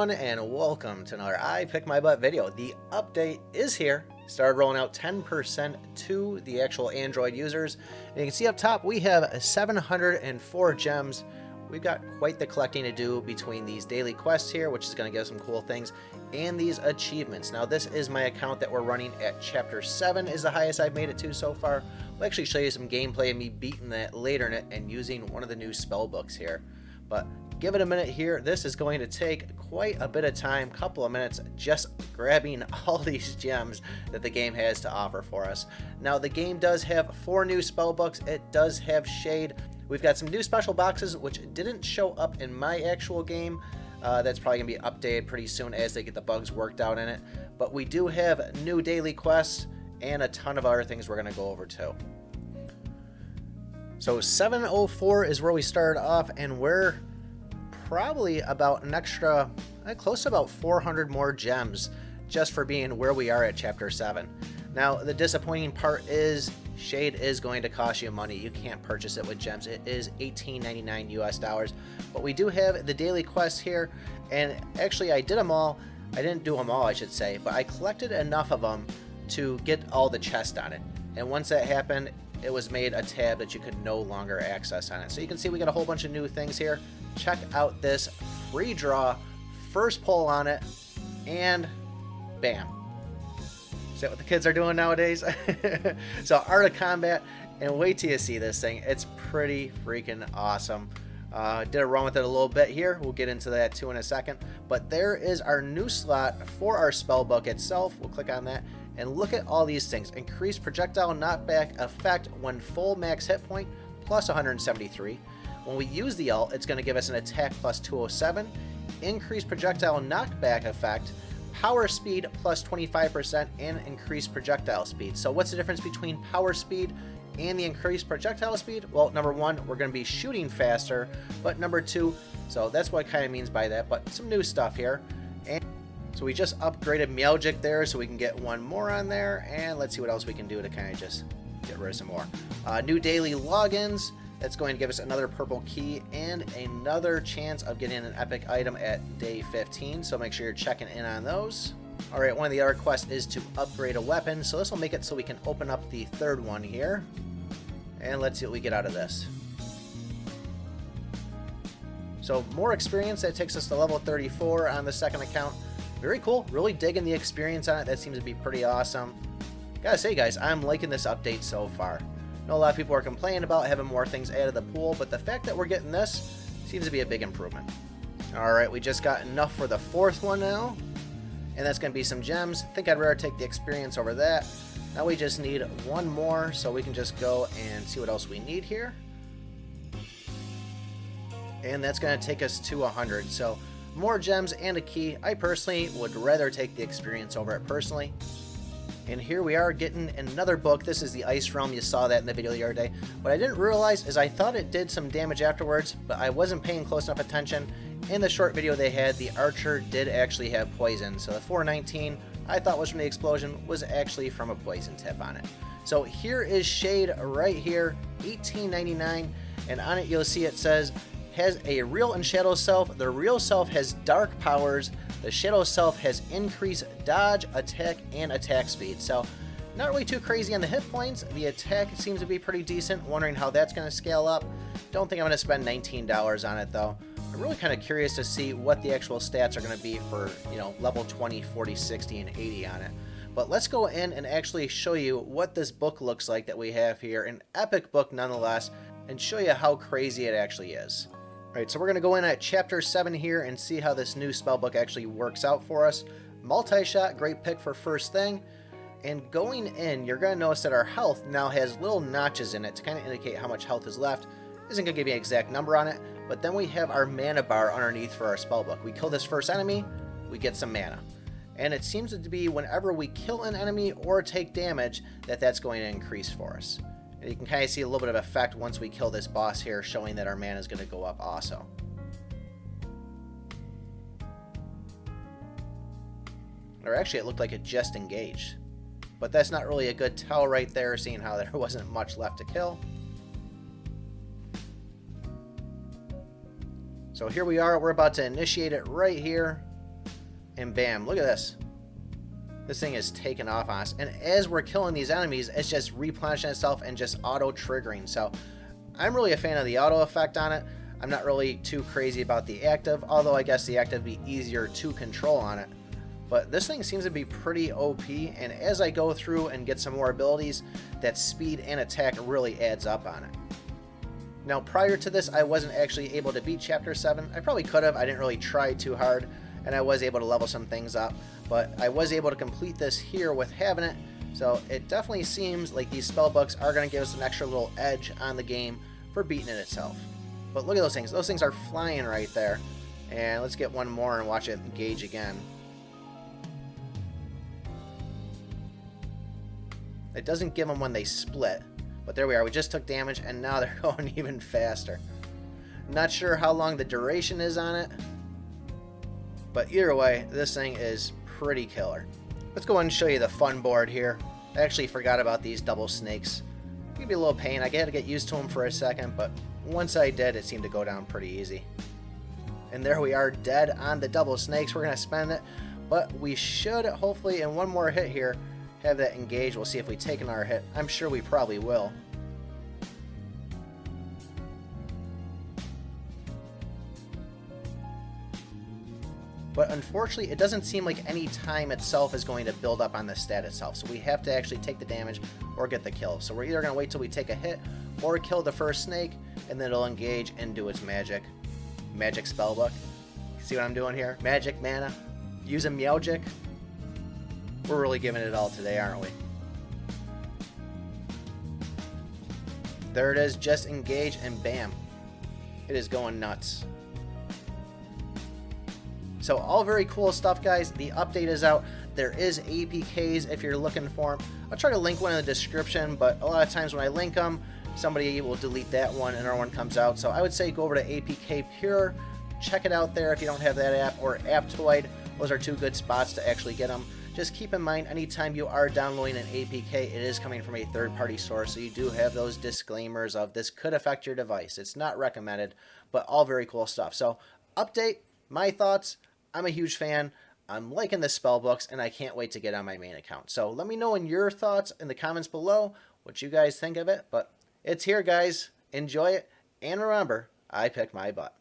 everyone, and welcome to another I Pick My Butt video. The update is here. Started rolling out 10% to the actual Android users. And you can see up top we have 704 gems. We've got quite the collecting to do between these daily quests here, which is going to give us some cool things, and these achievements. Now this is my account that we're running at chapter 7 is the highest I've made it to so far. We'll actually show you some gameplay of me beating that later in it and using one of the new spell books here. But give it a minute here. This is going to take quite a bit of time, couple of minutes, just grabbing all these gems that the game has to offer for us. Now the game does have 4 new spell books. It does have Shade. We've got some new special boxes which didn't show up in my actual game. That's probably gonna be updated pretty soon as they get the bugs worked out in it. But we do have new daily quests and a ton of other things we're gonna go over too. So 704 is where we started off, and we're probably about an extra, close to about 400 more gems just for being where we are at chapter 7. Now the disappointing part is Shade is going to cost you money. You can't purchase it with gems. It is $18.99 US, but we do have the daily quests here, and actually I did them all. I didn't do them all, I should say, but I collected enough of them to get all the chests on it. And once that happened, it was made a tab that you could no longer access on it. So you can see we got a whole bunch of new things here. Check out this free draw, first pull on it, and bam. Is that what the kids are doing nowadays? So Art of Combat, and wait till you see this thing. It's pretty freaking awesome. Did a run with it a little bit here. We'll get into that too in a second. But there is our new slot for our spell book itself. We'll click on that. And look at all these things. Increased projectile knockback effect when full max hit point, plus 173. When we use the ult, it's going to give us an attack plus 207. Increased projectile knockback effect, power speed plus 25%, and increased projectile speed. So what's the difference between power speed and the increased projectile speed? Well, number one, we're going to be shooting faster, but number two, so that's what it kind of means by that, but some new stuff here. And so we just upgraded Meowgic there so we can get one more on there, and let's see what else we can do to kind of just get rid of some more. New daily logins. That's going to give us another purple key and another chance of getting an epic item at day 15, so make sure you're checking in on those. Alright, one of the other quests is to upgrade a weapon, so this will make it so we can open up the third one here. And let's see what we get out of this. So more experience, that takes us to level 34 on the second account. Very cool, really digging the experience on it. That seems to be pretty awesome. Gotta say guys, I'm liking this update so far. I know a lot of people are complaining about having more things added to the pool, but the fact that we're getting this seems to be a big improvement. Alright, we just got enough for the fourth one now, and that's going to be some gems. I think I'd rather take the experience over that. Now we just need one more, so we can just go and see what else we need here. And that's going to take us to 100, so more gems and a key. I personally would rather take the experience over it personally. And here we are getting another book. This is the Ice Realm. You saw that in the video the other day. What I didn't realize is I thought it did some damage afterwards, but I wasn't paying close enough attention. In the short video they had, the Archer did actually have poison. So the 419 I thought was from the explosion was actually from a poison tip on it. So here is Shade right here, $18.99. And on it you'll see it says, has a real and shadow self. The real self has dark powers. The shadow self has increased dodge, attack, and attack speed. So not really too crazy on the hit points. The attack seems to be pretty decent. Wondering how that's going to scale up. Don't think I'm going to spend $19 on it though. I'm really kind of curious to see what the actual stats are going to be for, you know, level 20, 40, 60, and 80 on it. But let's go in and actually show you what this book looks like that we have here. An epic book nonetheless, and show you how crazy it actually is. Alright, so we're going to go in at chapter 7 here and see how this new spellbook actually works out for us. Multi-shot, great pick for first thing. And going in, you're going to notice that our health now has little notches in it to kind of indicate how much health is left. Isn't going to give you an exact number on it, but then we have our mana bar underneath for our spellbook. We kill this first enemy, we get some mana. And it seems to be whenever we kill an enemy or take damage, that's going to increase for us. And you can kind of see a little bit of effect once we kill this boss here, showing that our mana is going to go up also. Or actually it looked like it just engaged. But that's not really a good tell right there, seeing how there wasn't much left to kill. So here we are, we're about to initiate it right here. and bam, look at this. This thing is taking off on us. And as we're killing these enemies, it's just replenishing itself and just auto-triggering. So I'm really a fan of the auto effect on it. I'm not really too crazy about the active, although I guess the active would be easier to control on it. But this thing seems to be pretty OP, and as I go through and get some more abilities, that speed and attack really adds up on it. Now, prior to this, I wasn't actually able to beat Chapter 7. I probably could have. I didn't really try too hard, and I was able to level some things up. But I was able to complete this here with having it, so it definitely seems like these spellbooks are going to give us an extra little edge on the game for beating it itself. But look at those things. Those things are flying right there. And let's get one more and watch it engage again. It doesn't give them when they split, but there we are. We just took damage, and now they're going even faster. Not sure how long the duration is on it, but either way, this thing is pretty killer. Let's go ahead and show you the fun board here. I actually forgot about these double snakes. It can be a little pain. I had to get used to them for a second, but once I did, it seemed to go down pretty easy. And there we are, dead on the double snakes. We're going to spend it, but we should, hopefully, in one more hit here, have that engage. We'll see if we take another hit. I'm sure we probably will. But unfortunately, it doesn't seem like any time itself is going to build up on the stat itself. So we have to actually take the damage or get the kill. So we're either going to wait till we take a hit or kill the first snake, and then it'll engage and do its magic. Magic spellbook. See what I'm doing here? Magic mana. Use a Meowgic. We're really giving it all today, aren't we? There it is, just engage, and bam. It is going nuts. So all very cool stuff, guys. The update is out. There is APKs if you're looking for them. I'll try to link one in the description, but a lot of times when I link them, somebody will delete that one and another one comes out. So I would say go over to APK Pure. Check it out there if you don't have that app, or Aptoid. Those are two good spots to actually get them. Just keep in mind, anytime you are downloading an APK, it is coming from a third-party source, so you do have those disclaimers of this could affect your device. It's not recommended, but all very cool stuff. So, update, my thoughts. I'm a huge fan. I'm liking the spellbooks, and I can't wait to get on my main account. So let me know in your thoughts in the comments below what you guys think of it. But it's here, guys. Enjoy it, and remember, I pick my butt.